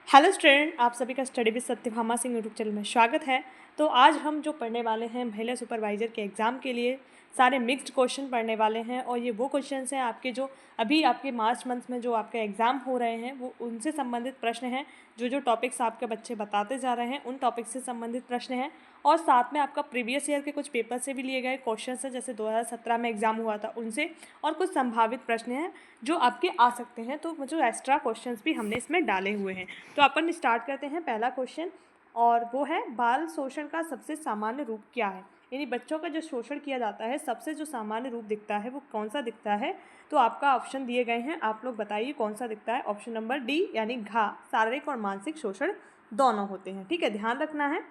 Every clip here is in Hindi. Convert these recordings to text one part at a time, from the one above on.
हेलो स्टूडेंट, आप सभी का study with Satyabhama Singh YouTube channel में स्वागत है। तो आज हम जो पढ़ने वाले हैं महिला सुपरवाइज़र के एग्ज़ाम के लिए सारे मिक्स्ड क्वेश्चन पढ़ने वाले हैं। और ये वो क्वेश्चंस हैं आपके जो अभी आपके मार्च मंथ में जो आपके एग्ज़ाम हो रहे हैं वो उनसे संबंधित प्रश्न हैं। जो टॉपिक्स आपके बच्चे बताते जा रहे हैं उन टॉपिक्स से संबंधित प्रश्न हैं। और साथ में आपका प्रीवियस ईयर के कुछ पेपर से भी लिए गए क्वेश्चन हैं, जैसे 2017 में एग्ज़ाम हुआ था उनसे, और कुछ संभावित प्रश्न हैं जो आपके आ सकते हैं। तो जो एक्स्ट्रा क्वेश्चंस भी हमने इसमें डाले हुए हैं। तो अपन स्टार्ट करते हैं पहला क्वेश्चन, और वो है बाल शोषण का सबसे सामान्य रूप क्या है। यानी बच्चों का जो शोषण किया जाता है सबसे जो सामान्य रूप दिखता है वो कौन सा दिखता है। तो आपका ऑप्शन दिए गए हैं, आप लोग बताइए कौन सा दिखता है। ऑप्शन नंबर डी यानी घा, शारीरिक और मानसिक शोषण दोनों होते हैं। ठीक है, ध्यान रखना है।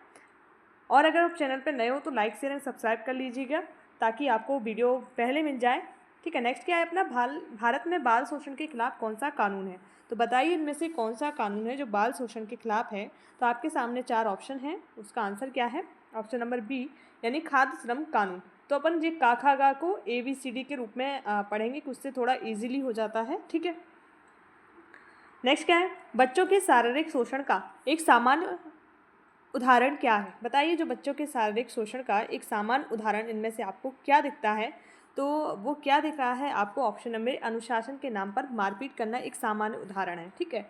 और अगर आप चैनल पर नए हो तो लाइक शेयर एंड सब्सक्राइब कर लीजिएगा ताकि आपको वीडियो पहले मिल जाए। ठीक है, नेक्स्ट क्या है अपना, भारत में बाल शोषण के खिलाफ कौन सा कानून है। तो बताइए इनमें से कौन सा कानून है जो बाल शोषण के खिलाफ है। तो आपके सामने 4 ऑप्शन हैं, उसका आंसर क्या है। ऑप्शन नंबर बी यानी खाद्य श्रम कानून। तो अपन ये का खा गा को ABCD के रूप में पढ़ेंगे कि उससे थोड़ा ईजिली हो जाता है। ठीक है, नेक्स्ट क्या है, बच्चों के शारीरिक शोषण का एक सामान्य उदाहरण क्या है। बताइए जो बच्चों के शारीरिक शोषण का एक सामान्य उदाहरण इनमें से आपको क्या दिखता है। तो वो क्या दिख रहा है आपको। ऑप्शन नंबर अनुशासन के नाम पर मारपीट करना एक सामान्य उदाहरण है। ठीक है,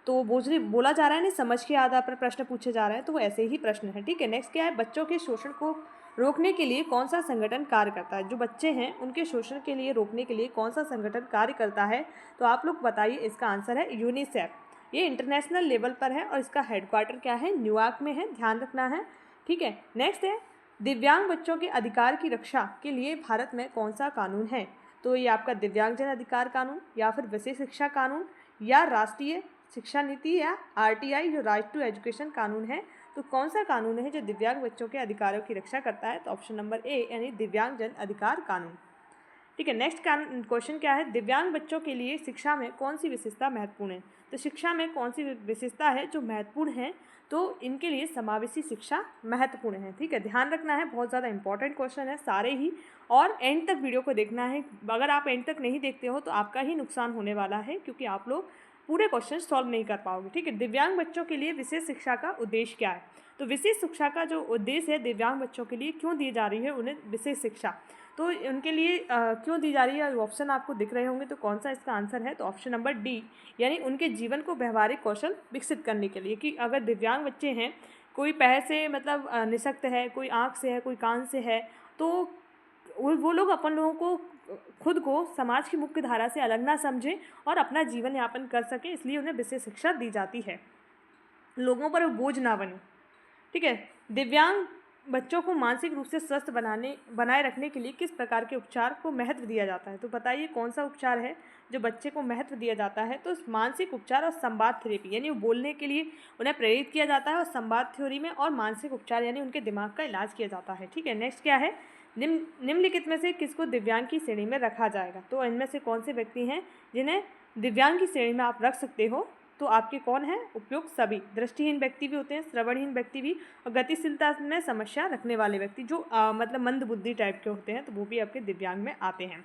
तो बोला जा रहा है नहीं, समझ के आधार पर प्रश्न पूछे जा रहे हैं, तो वो ऐसे ही प्रश्न है। ठीक है, नेक्स्ट क्या है, बच्चों के शोषण को रोकने के लिए कौन सा संगठन कार्य करता है। जो बच्चे हैं उनके शोषण के लिए रोकने के लिए कौन सा संगठन कार्य करता है। तो आप लोग बताइए, इसका आंसर है यूनिसेफ। ये इंटरनेशनल लेवल पर है और इसका हेडक्वार्टर क्या है, न्यूयॉर्क में है, ध्यान रखना है। ठीक है, नेक्स्ट है, दिव्यांग बच्चों के अधिकार की रक्षा के लिए भारत में कौन सा कानून है। तो ये आपका दिव्यांगजन अधिकार कानून, या फिर विशेष शिक्षा कानून, या राष्ट्रीय शिक्षा नीति, या RTI जो राइट टू एजुकेशन कानून है। तो कौन सा कानून है जो दिव्यांग बच्चों के अधिकारों की रक्षा करता है। तो ऑप्शन नंबर ए यानी दिव्यांगजन अधिकार कानून। ठीक है, नेक्स्ट क्वेश्चन क्या है, दिव्यांग बच्चों के लिए शिक्षा में कौन सी विशेषता महत्वपूर्ण है। तो शिक्षा में कौन सी विशेषता है जो महत्वपूर्ण है। तो इनके लिए समावेशी शिक्षा महत्वपूर्ण है। ठीक है, ध्यान रखना है, बहुत ज़्यादा इंपॉर्टेंट क्वेश्चन है सारे ही, और एंड तक वीडियो को देखना है। अगर आप एंड तक नहीं देखते हो तो आपका ही नुकसान होने वाला है, क्योंकि आप लोग पूरे क्वेश्चन सॉल्व नहीं कर पाओगे। ठीक है, दिव्यांग बच्चों के लिए विशेष शिक्षा का उद्देश्य क्या है। तो विशेष शिक्षा का जो उद्देश्य है, दिव्यांग बच्चों के लिए क्यों दी जा रही है उन्हें विशेष शिक्षा, तो उनके लिए क्यों दी जा रही है, ऑप्शन आपको दिख रहे होंगे। तो कौन सा इसका आंसर है। तो ऑप्शन नंबर डी यानी उनके जीवन को व्यवहारिक कौशल विकसित करने के लिए। कि अगर दिव्यांग बच्चे हैं, कोई पैर से मतलब निशक्त है, कोई आँख से है, कोई कान से है, तो वो लोग अपन लोगों को खुद को समाज की मुख्य धारा से अलग ना समझें और अपना जीवन यापन कर सकें, इसलिए उन्हें विशेष शिक्षा दी जाती है, लोगों पर बोझ ना बने। ठीक है, दिव्यांग बच्चों को मानसिक रूप से स्वस्थ बनाए रखने के लिए किस प्रकार के उपचार को महत्व दिया जाता है। तो बताइए कौन सा उपचार है जो बच्चे को महत्व दिया जाता है। तो मानसिक उपचार और संवाद थेरेपी, यानी बोलने के लिए उन्हें प्रेरित किया जाता है, और संवाद थ्योरी में और मानसिक उपचार यानी उनके दिमाग का इलाज किया जाता है। ठीक है, नेक्स्ट क्या है, निम्नलिखित में से किसको दिव्यांग की श्रेणी में रखा जाएगा। तो इनमें से कौन से व्यक्ति हैं जिन्हें दिव्यांग की श्रेणी में आप रख सकते हो। तो आपके कौन है उपयुक्त सभी, दृष्टिहीन व्यक्ति भी होते हैं, श्रवणहीन व्यक्ति भी, और गतिशीलता में समस्या रखने वाले व्यक्ति जो मतलब मंद बुद्धि टाइप के होते हैं, तो वो भी आपके दिव्यांग में आते हैं।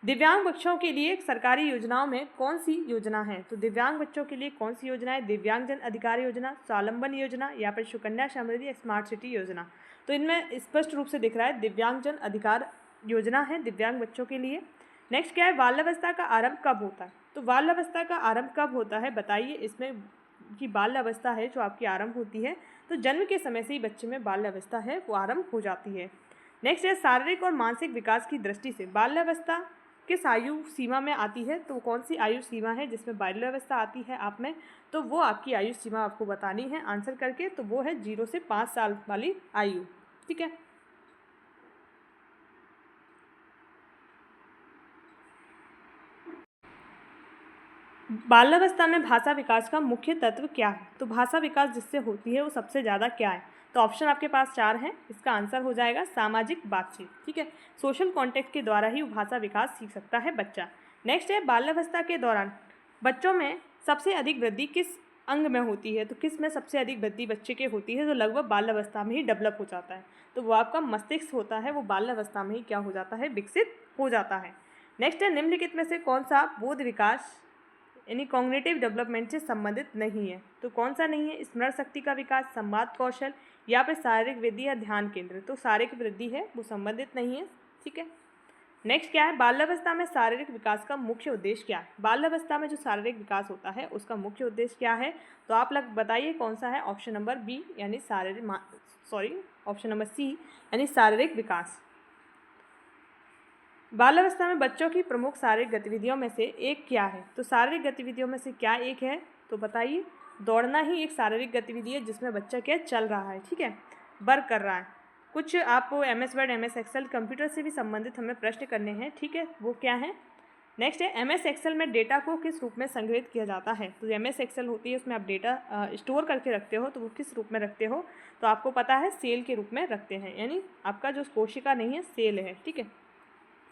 दिव्यांग बच्चों के लिए सरकारी योजनाओं में कौन सी योजना है। तो दिव्यांग बच्चों के लिए कौन सी योजना है, दिव्यांगजन अधिकार योजना, स्वावलंबन योजना, या फिर सुकन्या समृद्धि स्मार्ट सिटी योजना। तो इनमें स्पष्ट रूप से दिख रहा है दिव्यांगजन अधिकार योजना है दिव्यांग बच्चों के लिए। नेक्स्ट क्या है, बाल्यावस्था का आरंभ कब होता है। तो बाल्यावस्था का आरंभ कब होता है, बताइए इसमें कि बाल्यावस्था है जो आपकी आरंभ होती है, तो जन्म के समय से ही बच्चे में बाल्यावस्था है वो आरंभ हो जाती है। नेक्स्ट है, शारीरिक और मानसिक विकास की दृष्टि से बाल्यावस्था किस आयु सीमा में आती है। तो कौन सी आयु सीमा है जिसमें बाल्यावस्था आती है आप में, तो वो आपकी आयु सीमा आपको बतानी है आंसर करके। तो वो है 0 से 5 साल वाली आयु। ठीक है, बाल्यावस्था में भाषा विकास का मुख्य तत्व क्या है। तो भाषा विकास जिससे होती है वो सबसे ज़्यादा क्या है। तो ऑप्शन आपके पास 4 हैं, इसका आंसर हो जाएगा सामाजिक बातचीत। ठीक है, सोशल कॉन्टेक्ट के द्वारा ही भाषा विकास सीख सकता है बच्चा। नेक्स्ट है, बाल्यावस्था के दौरान बच्चों में सबसे अधिक वृद्धि किस अंग में होती है। तो किस में सबसे अधिक वृद्धि बच्चे के होती है, जो लगभग बाल्यावस्था में ही डेवलप हो जाता है। तो वो आपका मस्तिष्क होता है, वो बाल्यावस्था में ही क्या हो जाता है, विकसित हो जाता है। नेक्स्ट है, निम्नलिखित में से कौन सा बोध विकास यानी कॉग्निटिव डेवलपमेंट से संबंधित नहीं है। तो कौन सा नहीं है? स्मरण शक्ति का विकास, संवाद कौशल या फिर शारीरिक वृद्धि या ध्यान केंद्र। तो शारीरिक वृद्धि है, वो संबंधित नहीं है। ठीक है, नेक्स्ट क्या है? बाल्यावस्था में शारीरिक विकास का मुख्य उद्देश्य क्या है? बाल्यावस्था में जो शारीरिक विकास होता है उसका मुख्य उद्देश्य क्या है? तो आप लोग बताइए कौन सा है? ऑप्शन नंबर बी यानी ऑप्शन नंबर सी यानी शारीरिक विकास। बाल्यावस्था में बच्चों की प्रमुख शारीरिक गतिविधियों में से एक क्या है? तो शारीरिक गतिविधियों में से क्या एक है? तो बताइए। दौड़ना ही एक शारीरिक गतिविधि है जिसमें बच्चा क्या चल रहा है, ठीक है, वर्क कर रहा है। कुछ आपको MS word, MS Excel, computer से भी संबंधित हमें प्रश्न करने हैं, ठीक है, वो क्या है? नेक्स्ट है MS एक्सेल में डेटा को किस रूप में संग्रहित किया जाता है? तो MS एक्सेल होती है उसमें आप डेटा स्टोर करके रखते हो, तो वो किस रूप में रखते हो? तो आपको पता है सेल के रूप में रखते हैं, यानी आपका जो कोशिका नहीं है सेल है, ठीक है,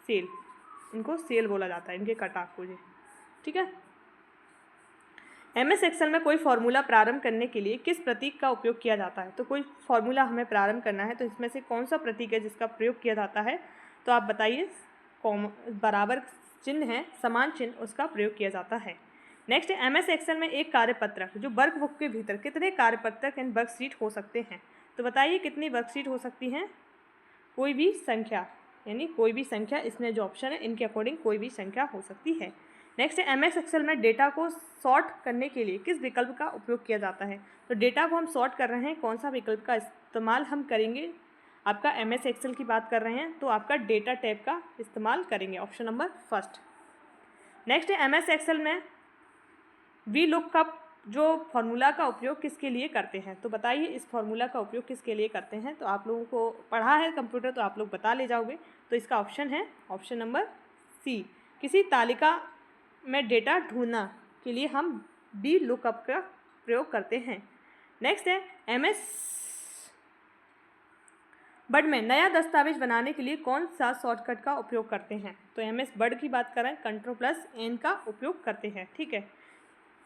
सेल, इनको सेल बोला जाता है, इनके कटाव को जी, ठीक है। MS एक्सेल में कोई फॉर्मूला प्रारंभ करने के लिए किस प्रतीक का उपयोग किया जाता है? तो कोई फॉर्मूला हमें प्रारंभ करना है तो इसमें से कौन सा प्रतीक है जिसका प्रयोग किया जाता है? तो आप बताइए। बराबर चिन्ह है, समान चिन्ह, उसका प्रयोग किया जाता है। नेक्स्ट है MS एक्सेल में एक कार्यपत्रक जो वर्कबुक के भीतर कितने कार्यपत्रक एंड वर्कशीट हो सकते हैं? तो बताइए कितनी वर्कशीट हो सकती हैं? कोई भी संख्या, यानी कोई भी संख्या, इसमें जो ऑप्शन है इनके अकॉर्डिंग कोई भी संख्या हो सकती है। नेक्स्ट है MS एक्सेल में डेटा को सॉर्ट करने के लिए किस विकल्प का उपयोग किया जाता है? तो डेटा को हम सॉर्ट कर रहे हैं, कौन सा विकल्प का इस्तेमाल हम करेंगे? आपका MS एक्सेल की बात कर रहे हैं तो आपका डेटा टैब का इस्तेमाल करेंगे, ऑप्शन नंबर फर्स्ट। नेक्स्ट है MS एक्सेल में VLOOKUP जो फॉर्मूला का उपयोग किसके लिए करते हैं? तो बताइए इस फॉर्मूला का उपयोग किसके लिए करते हैं? तो आप लोगों को पढ़ा है कंप्यूटर तो आप लोग बता ले जाओगे। तो इसका ऑप्शन है ऑप्शन नंबर सी, किसी तालिका में डेटा ढूंढना के लिए हम VLOOKUP का प्रयोग करते हैं। नेक्स्ट है MS वर्ड में नया दस्तावेज बनाने के लिए कौन सा शॉर्टकट का उपयोग करते हैं? तो MS वर्ड की बात करें, Ctrl+N का उपयोग करते हैं, ठीक है।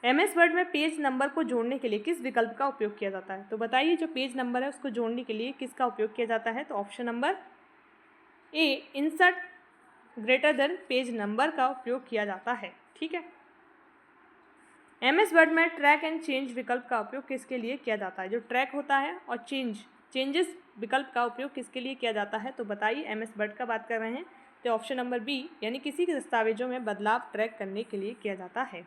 MS वर्ड में पेज नंबर को जोड़ने के लिए किस विकल्प का उपयोग किया जाता है? तो बताइए जो पेज नंबर है उसको जोड़ने के लिए किसका उपयोग किया जाता है? तो option number A, insert greater than page number का उपयोग किया जाता है, ठीक है। MS वर्ड में ट्रैक एंड चेंज विकल्प का उपयोग किसके लिए किया जाता है? जो ट्रैक होता है और चेंजेस विकल्प का उपयोग किसके लिए किया जाता है? तो बताइए MS वर्ड का बात कर रहे हैं तो ऑप्शन नंबर बी, यानी किसी के दस्तावेजों में बदलाव ट्रैक करने के लिए किया जाता है।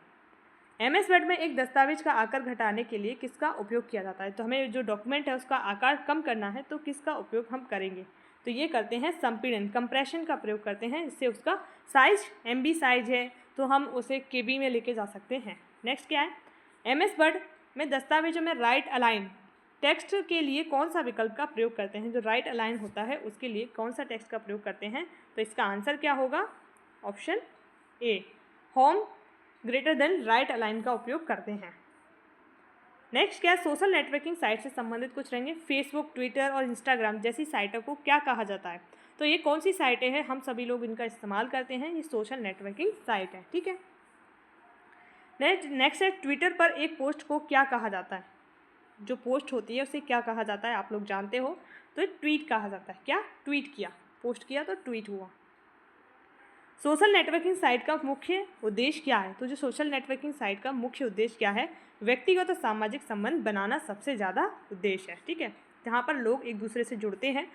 MS वर्ड में एक दस्तावेज का आकार घटाने के लिए किसका उपयोग किया जाता है? तो हमें जो डॉक्यूमेंट है उसका आकार कम करना है तो किसका उपयोग हम करेंगे? तो ये करते हैं संपीड़न, कंप्रेशन का प्रयोग करते हैं। इससे उसका साइज MB साइज है तो हम उसे KB में लेके जा सकते हैं। नेक्स्ट क्या है? MS वर्ड में दस्तावेजों में राइट अलाइन टेक्स्ट के लिए कौन सा विकल्प का प्रयोग करते हैं? जो राइट अलाइन होता है उसके लिए कौन सा टेक्स्ट का प्रयोग करते हैं? तो इसका आंसर क्या होगा? Option A, home greater than right align का उपयोग करते हैं। नेक्स्ट क्या है? सोशल नेटवर्किंग साइट से संबंधित कुछ रहेंगे। फेसबुक, ट्विटर और इंस्टाग्राम जैसी साइटों को क्या कहा जाता है? तो ये कौन सी साइटें हैं? हम सभी लोग इनका इस्तेमाल करते हैं, ये सोशल नेटवर्किंग साइट है, ठीक है। नेक्स्ट है ट्विटर पर एक पोस्ट को क्या कहा जाता है? जो पोस्ट होती है उसे क्या कहा जाता है? आप लोग जानते हो, तो ट्वीट कहा जाता है। क्या? ट्वीट किया, पोस्ट किया तो ट्वीट हुआ। सोशल नेटवर्किंग साइट का मुख्य उद्देश्य क्या है? तो जो सोशल नेटवर्किंग साइट का मुख्य उद्देश्य क्या है? व्यक्तिगत और सामाजिक संबंध बनाना सबसे ज़्यादा उद्देश्य है, ठीक है, जहाँ पर लोग एक दूसरे से जुड़ते हैं।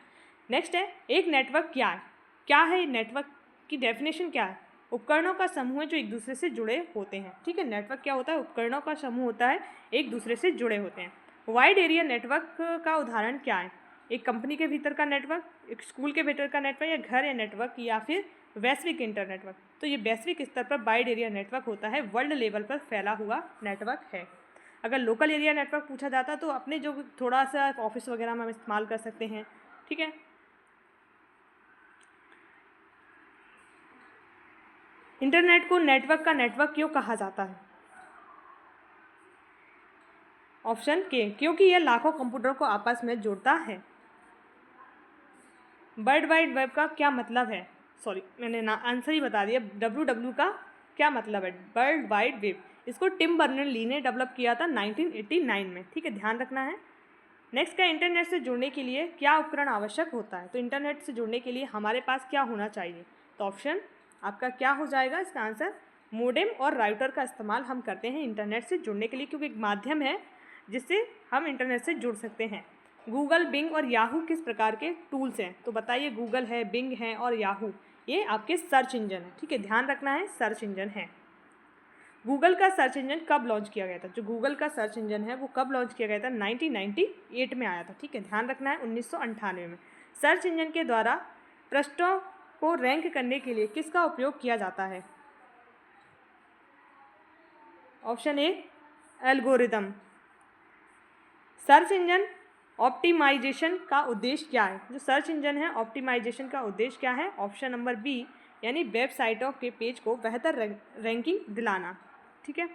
नेक्स्ट है एक नेटवर्क क्या है? क्या है नेटवर्क की डेफिनेशन क्या है? उपकरणों का समूह है जो एक दूसरे से जुड़े होते हैं, ठीक है। नेटवर्क क्या होता है? उपकरणों का समूह होता है, एक दूसरे से जुड़े होते हैं। वाइड एरिया नेटवर्क का उदाहरण क्या है? एक कंपनी के भीतर का नेटवर्क, एक स्कूल के भीतर का नेटवर्क, या घर या नेटवर्क, या फिर वैश्विक इंटर नेटवर्क। तो ये वैश्विक स्तर पर वाइड एरिया नेटवर्क होता है, वर्ल्ड लेवल पर फैला हुआ नेटवर्क है। अगर लोकल एरिया नेटवर्क पूछा जाता तो अपने जो थोड़ा सा ऑफिस वगैरह में हम इस्तेमाल कर सकते हैं, ठीक है। इंटरनेट को नेटवर्क का नेटवर्क क्यों कहा जाता है? ऑप्शन के, क्योंकि यह लाखों कंप्यूटरों को आपस में जोड़ता है। वर्ल्ड वाइड वेब का क्या मतलब है? सॉरी, मैंने आंसर ही बता दिया। WW का क्या मतलब है? World wide web. इसको टिम बर्नर्स-ली ने डेवलप किया था 1989 में, ठीक है, ध्यान रखना है। नेक्स्ट का, इंटरनेट से जुड़ने के लिए क्या उपकरण आवश्यक होता है? तो इंटरनेट से जुड़ने के लिए हमारे पास क्या होना चाहिए? तो ऑप्शन आपका क्या हो जाएगा इसका आंसर? मोडेम और राउटर का इस्तेमाल हम करते हैं इंटरनेट से जुड़ने के लिए, क्योंकि एक माध्यम है जिससे हम इंटरनेट से जुड़ सकते हैं। गूगल, बिंग और याहू किस प्रकार के टूल्स हैं? तो बताइए, गूगल है, बिंग है और याहू, ये आपके सर्च इंजन है। ठीक है, ध्यान रखना है, सर्च इंजन है। गूगल का सर्च इंजन कब लॉन्च किया गया था? जो गूगल का सर्च इंजन है वो कब लॉन्च किया गया था? 1998 में आया था। ठीक है, ध्यान रखना है, 1998 में। सर्च इंजन के द्वारा पृष्ठों को रैंक करने के लिए किसका उपयोग किया जाता है? Option A, algorithm. Search engine optimisation का उद्देश्य क्या है? जो सर्च इंजन है ऑप्टिमाइजेशन का उद्देश्य क्या है? ऑप्शन नंबर बी, यानी वेबसाइटों के पेज को बेहतर रैंकिंग दिलाना। ठीक है,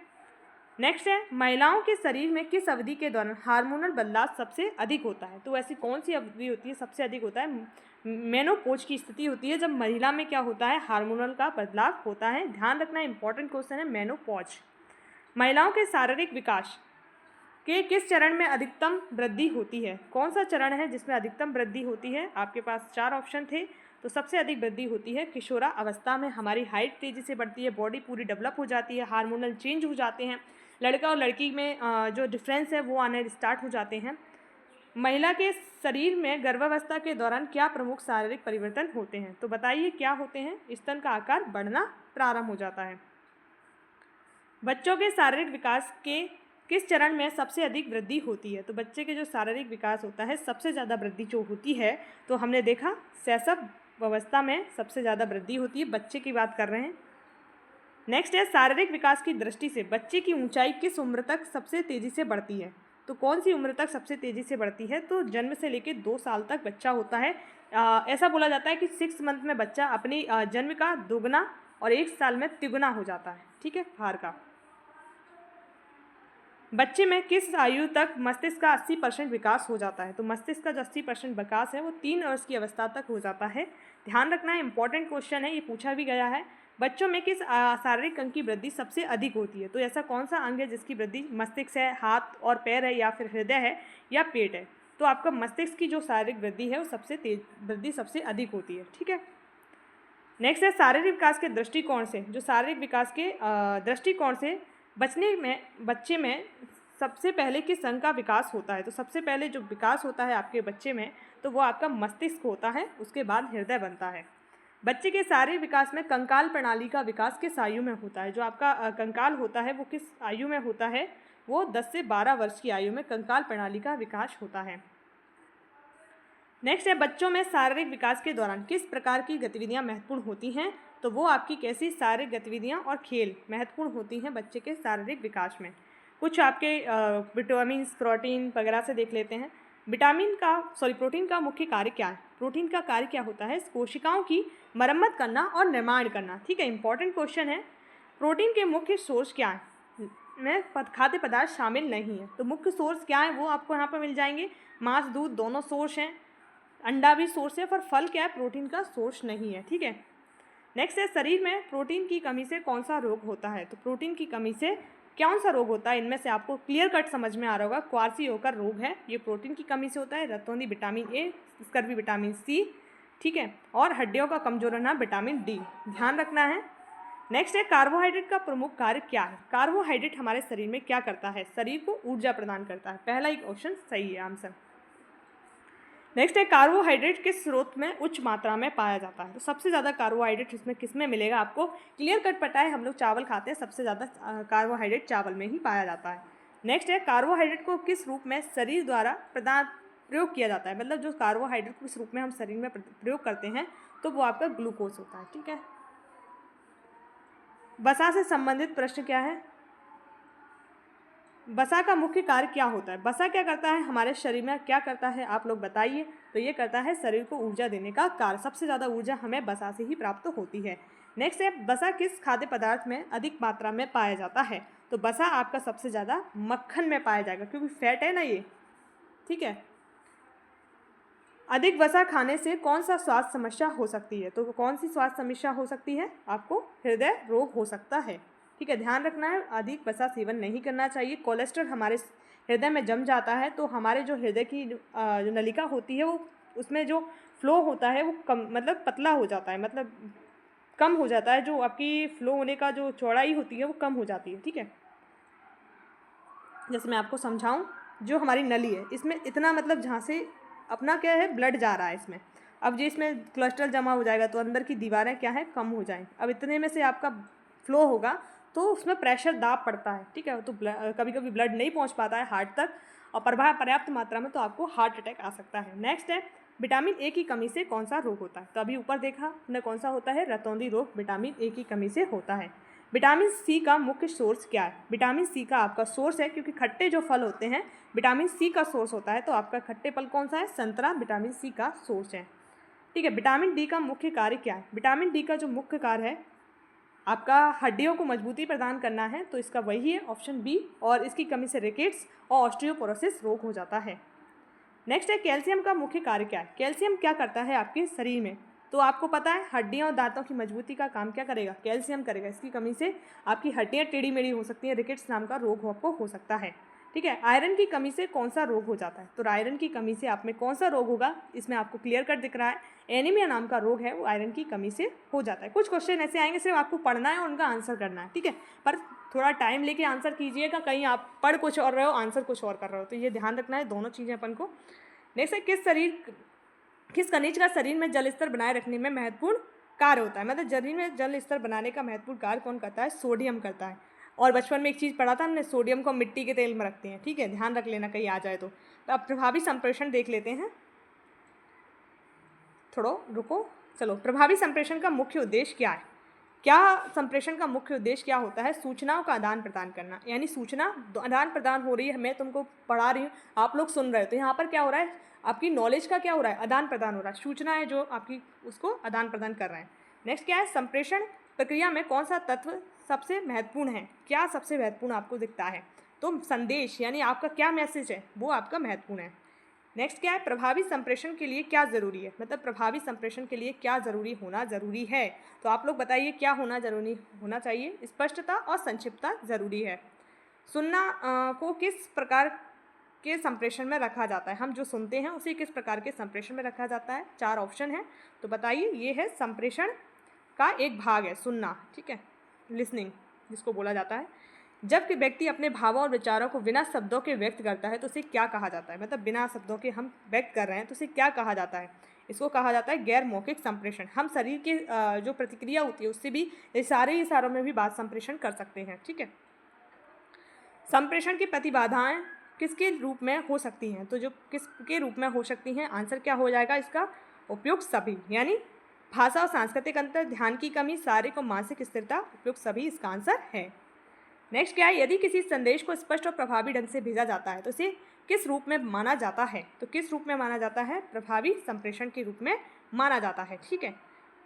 नेक्स्ट है, महिलाओं के शरीर में किस अवधि के दौरान हार्मोनल बदलाव सबसे अधिक होता है? तो ऐसी कौन सी अवधि होती है सबसे अधिक होता है? मेनोपॉज की स्थिति होती है, जब महिला में क्या होता है? हार्मोनल का बदलाव होता है। ध्यान रखना, इंपॉर्टेंट क्वेश्चन है मेनोपॉज। महिलाओं के शारीरिक विकास के किस चरण में अधिकतम वृद्धि होती है? कौन सा चरण है जिसमें अधिकतम वृद्धि होती है? आपके पास 4 ऑप्शन थे। तो सबसे अधिक वृद्धि होती है किशोरा अवस्था में, हमारी हाइट तेज़ी से बढ़ती है, बॉडी पूरी डेवलप हो जाती है, हार्मोनल चेंज हो जाते हैं, लड़का और लड़की में जो डिफरेंस है वो आने स्टार्ट हो जाते हैं। महिला के शरीर में गर्भावस्था के दौरान क्या प्रमुख शारीरिक परिवर्तन होते हैं? तो बताइए क्या होते हैं? स्तन का आकार बढ़ना प्रारंभ हो जाता है। बच्चों के शारीरिक विकास के किस चरण में सबसे अधिक वृद्धि होती है? तो बच्चे के जो शारीरिक विकास होता है सबसे ज़्यादा वृद्धि जो होती है, तो हमने देखा शैशव अवस्था में सबसे ज़्यादा वृद्धि होती है, बच्चे की बात कर रहे हैं। नेक्स्ट है, शारीरिक विकास की दृष्टि से बच्चे की ऊंचाई किस उम्र तक सबसे तेज़ी से बढ़ती है? तो कौन सी उम्र तक सबसे तेज़ी से बढ़ती है? तो जन्म से लेकर 2 साल तक बच्चा होता है। ऐसा बोला जाता है कि 6 मंथ में बच्चा अपनी जन्म का दोगुना और 1 साल में तिगुना हो जाता है। ठीक है, भार का। बच्चे में किस आयु तक मस्तिष्क का 80% विकास हो जाता है? तो मस्तिष्क का जो 80% विकास है वो 3 वर्ष की अवस्था तक हो जाता है। ध्यान रखना है, इंपॉर्टेंट क्वेश्चन है, ये पूछा भी गया है। बच्चों में किस शारीरिक अंग की वृद्धि सबसे अधिक होती है? तो ऐसा कौन सा अंग है जिसकी वृद्धि मस्तिष्क है, हाथ और पैर है, या फिर हृदय है, या पेट है? तो आपका मस्तिष्क की जो शारीरिक वृद्धि है वो सबसे तेज वृद्धि सबसे अधिक होती है। ठीक है, नेक्स्ट है, शारीरिक विकास के दृष्टिकोण से, जो शारीरिक विकास के दृष्टिकोण से बच्चे में सबसे पहले किस अंग का विकास होता है? तो सबसे पहले जो विकास होता है आपके बच्चे में, तो वो आपका मस्तिष्क होता है, उसके बाद हृदय बनता है। बच्चे के शारीरिक विकास में कंकाल प्रणाली का विकास किस आयु में होता है? जो आपका कंकाल होता है वो किस आयु में होता है? वो 10 से 12 वर्ष की आयु में कंकाल प्रणाली का विकास होता है। नेक्स्ट है, बच्चों में शारीरिक विकास के दौरान किस प्रकार की गतिविधियां महत्वपूर्ण होती हैं? तो वो आपकी कैसी शारीरिक गतिविधियां और खेल महत्वपूर्ण होती हैं बच्चे के शारीरिक विकास में? कुछ आपके विटामिन, प्रोटीन वगैरह से देख लेते हैं। प्रोटीन का मुख्य कार्य क्या है? प्रोटीन का कार्य क्या होता है? कोशिकाओं की मरम्मत करना और निर्माण करना। ठीक है, इंपॉर्टेंट क्वेश्चन है। प्रोटीन के मुख्य सोर्स क्या है? में खाद्य पदार्थ शामिल नहीं है, तो मुख्य सोर्स क्या है वो आपको यहाँ पर मिल जाएंगे। मांस, दूध दोनों सोर्स हैं, अंडा भी सोर्स है, पर फल क्या है? प्रोटीन का सोर्स नहीं है। ठीक है, नेक्स्ट है, शरीर में प्रोटीन की कमी से कौन सा रोग होता है? तो प्रोटीन की कमी से कौन सा रोग होता है? इनमें से आपको क्लियर कट समझ में आ रहा होगा, क्वार्सियोकर रोग है, ये प्रोटीन की कमी से होता है। रतौंधी vitamin A, scurvy vitamin C, ठीक है, और हड्डियों का कमजोर होना विटामिन डी, ध्यान रखना है। नेक्स्ट है, कार्बोहाइड्रेट का प्रमुख कार्य क्या है? कार्बोहाइड्रेट हमारे शरीर में क्या करता है? शरीर को ऊर्जा प्रदान करता है। पहला एक ऑप्शन सही है आंसर। नेक्स्ट है, कार्बोहाइड्रेट किस स्रोत में उच्च मात्रा में पाया जाता है? तो सबसे ज़्यादा कार्बोहाइड्रेट इसमें किस में मिलेगा? आपको क्लियर कट पता है, हम लोग चावल खाते हैं, सबसे ज़्यादा कार्बोहाइड्रेट चावल में ही पाया जाता है। नेक्स्ट है, कार्बोहाइड्रेट को किस रूप में शरीर द्वारा प्रयोग किया जाता है? मतलब जो कार्बोहाइड्रेट को किस रूप में हम शरीर में प्रयोग करते हैं, तो वो आपका ग्लूकोज होता है। ठीक है, वसा से संबंधित प्रश्न क्या है? वसा का मुख्य कार्य क्या होता है? वसा क्या करता है हमारे शरीर में, क्या करता है आप लोग बताइए? तो ये करता है शरीर को ऊर्जा देने का कार्य। सबसे ज़्यादा ऊर्जा हमें वसा से ही प्राप्त होती है। नेक्स्ट है, वसा किस खाद्य पदार्थ में अधिक मात्रा में पाया जाता है? तो वसा आपका सबसे ज़्यादा मक्खन में पाया जाएगा, क्योंकि फैट है ना ये। ठीक है, अधिक वसा खाने से कौन सा स्वास्थ्य समस्या हो सकती है? तो कौन सी स्वास्थ्य समस्या हो सकती है? आपको हृदय रोग हो सकता है। ठीक है, ध्यान रखना है, अधिक वसा सेवन नहीं करना चाहिए। कोलेस्ट्रॉल हमारे हृदय में जम जाता है, तो हमारे जो हृदय की जो नलिका होती है वो, उसमें जो फ्लो होता है वो कम, मतलब पतला हो जाता है, मतलब कम हो जाता है, जो आपकी फ्लो होने का जो चौड़ाई होती है वो कम हो जाती है। ठीक है, जैसे मैं आपको समझाऊं, जो हमारी नली है इसमें इतना मतलब जहाँ से अपना क्या है ब्लड जा रहा है इसमें, अब जो इसमें कोलेस्ट्रॉल जमा हो जाएगा तो अंदर की दीवारें क्या है कम हो जाएंगी। अब इतने में से आपका फ्लो होगा तो उसमें प्रेशर दाब पड़ता है। ठीक है, तो कभी कभी ब्लड नहीं पहुँच पाता है हार्ट तक और पर्याप्त मात्रा में, तो आपको हार्ट अटैक आ सकता है। नेक्स्ट है विटामिन ए की कमी से कौन सा रोग होता है। तो अभी ऊपर देखा हमने कौन सा होता है, रतौंधी रोग विटामिन ए की कमी से होता है। विटामिन सी का मुख्य सोर्स क्या है। विटामिन सी का आपका सोर्स है, क्योंकि खट्टे जो फल होते हैं विटामिन सी का सोर्स होता है, तो आपका खट्टे फल कौन सा है, संतरा विटामिन सी का सोर्स है। ठीक है, विटामिन डी का मुख्य कार्य क्या है। विटामिन डी का जो मुख्य कार्य है आपका हड्डियों को मजबूती प्रदान करना है, तो इसका वही है ऑप्शन बी, और इसकी कमी से रिकेट्स और ऑस्टियोपोरोसिस रोग हो जाता है। नेक्स्ट है कैल्शियम का मुख्य कार्य क्या है। कैल्शियम क्या करता है आपके शरीर में, तो आपको पता है हड्डियों और दांतों की मजबूती का काम क्या करेगा, कैल्शियम करेगा। इसकी कमी से आपकी हड्डियां टेढ़ी मेढ़ी हो सकती हैं, रिकेट्स नाम का रोग आपको हो सकता है। ठीक है, आयरन की कमी से कौन सा रोग हो जाता है। तो आयरन की कमी से आप में कौन सा रोग होगा, इसमें आपको क्लियर कट दिख रहा है, एनीमिया नाम का रोग है वो आयरन की कमी से हो जाता है। कुछ क्वेश्चन ऐसे आएंगे सिर्फ आपको पढ़ना है और उनका आंसर करना है। ठीक है, पर थोड़ा टाइम लेके आंसर कीजिएगा, कहीं आप पढ़ कुछ और रहे हो आंसर कुछ और कर रहे हो, तो ये ध्यान रखना है दोनों चीज़ें अपन को। नेक्स्ट है किस खनिज का शरीर में जल स्तर बनाए रखने में महत्वपूर्ण कार्य होता है। मतलब शरीर में जल स्तर बनाने का महत्वपूर्ण कार्य कौन करता है, सोडियम करता है। और बचपन में एक चीज़ पढ़ा था हमने, सोडियम को मिट्टी के तेल में रखते हैं। ठीक है, ध्यान रख लेना कहीं आ जाए तो। अब प्रभावी संप्रेषण देख लेते हैं, थोड़ा रुको, चलो। प्रभावी संप्रेषण का मुख्य उद्देश्य क्या है। क्या संप्रेषण का मुख्य उद्देश्य क्या होता है, सूचनाओं का आदान प्रदान करना, यानी सूचना आदान प्रदान हो रही है, मैं तुमको पढ़ा रही हूँ, आप लोग सुन रहे हो, तो यहाँ पर क्या हो रहा है, आपकी नॉलेज का क्या हो रहा है, आदान प्रदान हो रहा है, सूचना है जो आपकी उसको आदान प्रदान कर रहे हैं। नेक्स्ट क्या है, संप्रेषण प्रक्रिया में कौन सा तत्व सबसे महत्वपूर्ण है। क्या सबसे महत्वपूर्ण आपको दिखता है, तो संदेश यानी आपका क्या मैसेज है वो आपका महत्वपूर्ण है। नेक्स्ट क्या है, प्रभावी संप्रेषण के लिए क्या ज़रूरी है, मतलब प्रभावी संप्रेषण के लिए क्या होना ज़रूरी है। तो आप लोग बताइए क्या जरूरी होना चाहिए। स्पष्टता और संक्षिप्तता ज़रूरी है। सुनना को किस प्रकार के संप्रेषण में रखा जाता है, हम जो सुनते हैं उसे किस प्रकार के संप्रेषण में रखा जाता है। 4 ऑप्शन है, तो बताइए। ये है संप्रेषण का एक भाग है सुनना। ठीक है, लिसनिंग जिसको बोला जाता है। जब कि व्यक्ति अपने भावों और विचारों को बिना शब्दों के व्यक्त करता है तो उसे क्या कहा जाता है, मतलब बिना शब्दों के हम व्यक्त कर रहे हैं तो उसे क्या कहा जाता है। इसको कहा जाता है गैर मौखिक संप्रेषण। हम शरीर के जो प्रतिक्रिया होती है उससे भी इशारों में भी बात संप्रेषण कर सकते हैं। ठीक है, संप्रेषण की प्रतिबाधाएं किसके रूप में हो सकती हैं, तो जो किसके रूप में हो सकती हैं, आंसर क्या हो जाएगा इसका, उपयुक्त सभी, यानी भाषा और सांस्कृतिक अंतर, ध्यान की कमी, शारीरिक और मानसिक स्थिरता, उपयुक्त सभी इसका आंसर है। नेक्स्ट क्या है, यदि किसी संदेश को स्पष्ट और प्रभावी ढंग से भेजा जाता है तो इसे किस रूप में माना जाता है, तो किस रूप में माना जाता है, प्रभावी संप्रेषण के रूप में माना जाता है। ठीक है,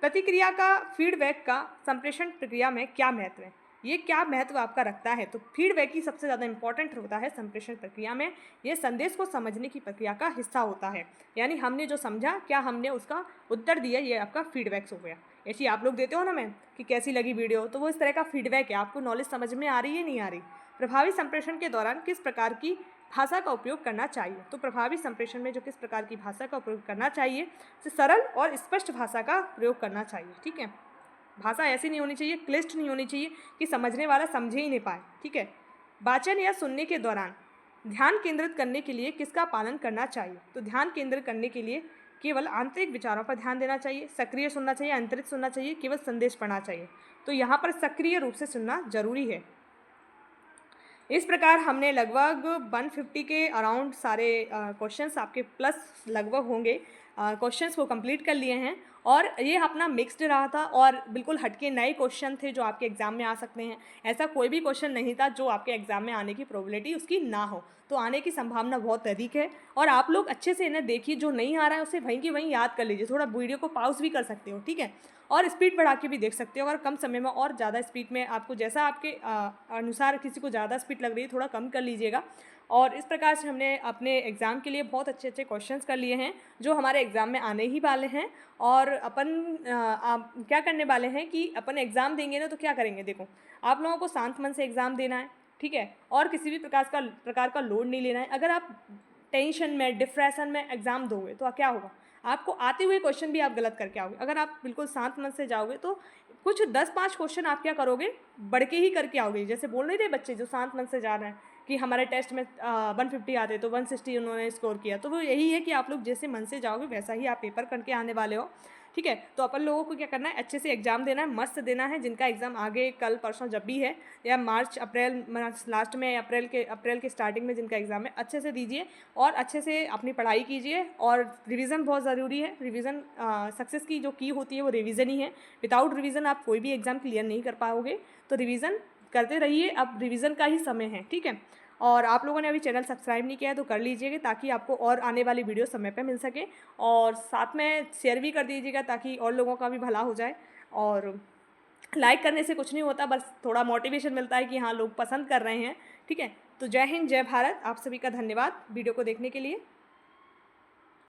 प्रतिक्रिया का फीडबैक का संप्रेषण प्रक्रिया में क्या महत्व है, ये क्या महत्व आपका रखता है, तो फीडबैक ही सबसे ज़्यादा इंपॉर्टेंट होता है संप्रेषण प्रक्रिया में। ये संदेश को समझने की प्रक्रिया का हिस्सा होता है, यानी हमने जो समझा, क्या हमने उसका उत्तर दिया, ये आपका फीडबैक्स हो गया। ऐसी आप लोग देते हो ना मैम कि कैसी लगी वीडियो, तो वो इस तरह का फीडबैक है, आपको नॉलेज समझ में आ रही है नहीं आ रही। प्रभावी संप्रेषण के दौरान किस प्रकार की भाषा का उपयोग करना चाहिए, तो प्रभावी संप्रेषण में जो किस प्रकार की भाषा का उपयोग करना चाहिए, तो सरल और स्पष्ट भाषा का प्रयोग करना चाहिए। ठीक है, भाषा ऐसी नहीं होनी चाहिए, क्लिष्ट नहीं होनी चाहिए कि समझने वाला समझे ही नहीं पाए। ठीक है, वाचन या सुनने के दौरान ध्यान केंद्रित करने के लिए किसका पालन करना चाहिए, तो ध्यान केंद्रित करने के लिए केवल आंतरिक विचारों पर ध्यान देना चाहिए, सक्रिय सुनना चाहिए, अंतरित सुनना चाहिए, केवल संदेश पढ़ना चाहिए। तो यहाँ पर सक्रिय रूप से सुनना जरूरी है। इस प्रकार हमने लगभग 150 के अराउंड सारे क्वेश्चंस आपके प्लस लगभग होंगे क्वेश्चंस को कंप्लीट कर लिए हैं, और ये अपना मिक्स्ड रहा था और बिल्कुल हटके नए क्वेश्चन थे जो आपके एग्ज़ाम में आ सकते हैं। ऐसा कोई भी क्वेश्चन नहीं था जो आपके एग्ज़ाम में आने की प्रोबेबिलिटी उसकी ना हो, तो आने की संभावना बहुत अधिक है। और आप लोग अच्छे से इन्हें देखिए, जो नहीं आ रहा है उसे वहीं की वहीं याद कर लीजिए, थोड़ा वीडियो को पॉज भी कर सकते हो। ठीक है, और स्पीड बढ़ा के भी देख सकते हो, अगर कम समय में और ज़्यादा स्पीड में आपको जैसा आपके अनुसार, किसी को ज़्यादा स्पीड लग रही है थोड़ा कम कर लीजिएगा। और इस प्रकार से हमने अपने एग्ज़ाम के लिए बहुत अच्छे अच्छे क्वेश्चंस कर लिए हैं जो हमारे एग्ज़ाम में आने ही वाले हैं। और अपन आप क्या करने वाले हैं कि अपन एग्ज़ाम देंगे ना, तो क्या करेंगे, देखो आप लोगों को शांत मन से एग्ज़ाम देना है। ठीक है, और किसी भी प्रकार का लोड नहीं लेना है। अगर आप टेंशन में, डिप्रेशन में एग्ज़ाम दोगे तो क्या होगा, आपको आते हुए क्वेश्चन भी आप गलत करके आओगे। अगर आप बिल्कुल शांत मन से जाओगे तो कुछ 10-5 क्वेश्चन आप क्या करोगे, बढ़ के ही करके आओगे। जैसे बोल नहीं रहे बच्चे जो शांत मन से जा रहे हैं कि हमारे टेस्ट में 150 आते तो 160 उन्होंने स्कोर किया, तो वो यही है कि आप लोग जैसे मन से जाओगे वैसा ही आप पेपर करके आने वाले हो, ठीक है। तो अपन लोगों को क्या करना है, अच्छे से एग्ज़ाम देना है, मस्त देना है। जिनका एग्ज़ाम आगे कल परसों जब भी है, या मार्च अप्रैल लास्ट में, अप्रैल के स्टार्टिंग में जिनका एग्ज़ाम है, अच्छे से दीजिए और अच्छे से अपनी पढ़ाई कीजिए। और रिवीजन बहुत ज़रूरी है। रिवीजन सक्सेस की जो की होती है वो रिवीजन ही है। विदाउट रिवीजन आप कोई भी एग्ज़ाम क्लियर नहीं कर पाओगे। तो रिवीजन करते रहिए, अब रिवीजन का ही समय है, ठीक है। और आप लोगों ने अभी चैनल सब्सक्राइब नहीं किया है तो कर लीजिएगा, ताकि आपको और आने वाली वीडियो समय पे मिल सके। और साथ में शेयर भी कर दीजिएगा ताकि और लोगों का भी भला हो जाए। और लाइक करने से कुछ नहीं होता, बस थोड़ा मोटिवेशन मिलता है कि हाँ लोग पसंद कर रहे हैं, ठीक है। तो जय हिंद, जय भारत। आप सभी का धन्यवाद वीडियो को देखने के लिए।